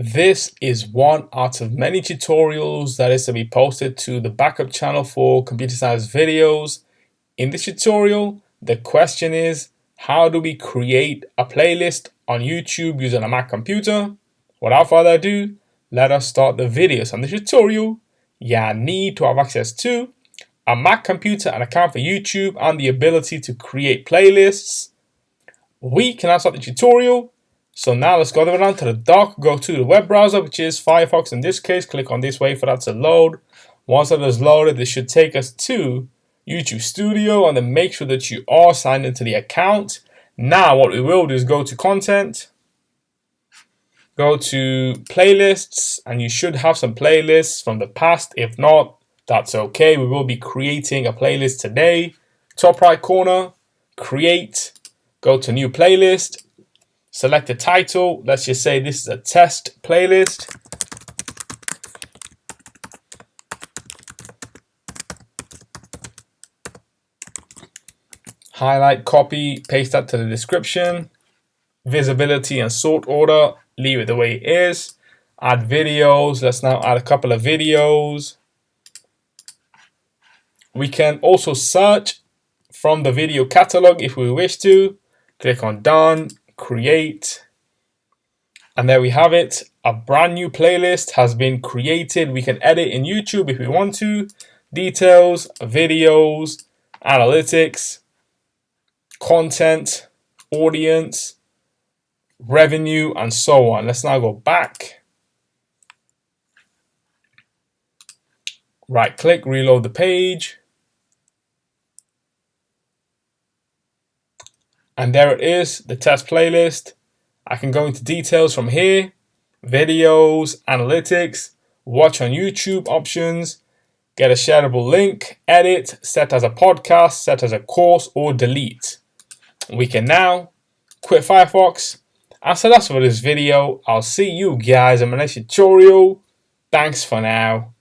This is one out of many tutorials that is to be posted to the backup channel for computer science videos. In this tutorial, the question is, how do we create a playlist on YouTube using a Mac computer? Without further ado, let us start the video. So in this tutorial, you need to have access to a Mac computer, an account for YouTube, and the ability to create playlists. We can now start the tutorial. So now let's go down to the dock, go to the web browser, which is Firefox in this case. Click on this, wait for that to load. Once that is loaded, this should take us to YouTube Studio, and then make sure that you are signed into the account. Now what we will do is go to content, go to playlists, and you should have some playlists from the past. If not, that's okay. We will be creating a playlist today. Top right corner, create, go to new playlist. Select the title. Let's just say this is a test playlist. Highlight, copy, paste that to the description. Visibility and sort order, leave it the way it is. Add videos. Let's now add a couple of videos. We can also search from the video catalog if we wish to. Click on done. Create, and there we have it. A brand new playlist has been created. We can edit in YouTube if we want to. Details, videos, analytics, content, audience, revenue, and so on. Let's now go back. Right click, reload the page. And there it is, the test playlist. I can go into details from here, videos, analytics, watch on YouTube options, get a shareable link, edit, set as a podcast, set as a course, or delete. We can now quit Firefox. And so that's for this video. I'll see you guys in my next tutorial. Thanks for now.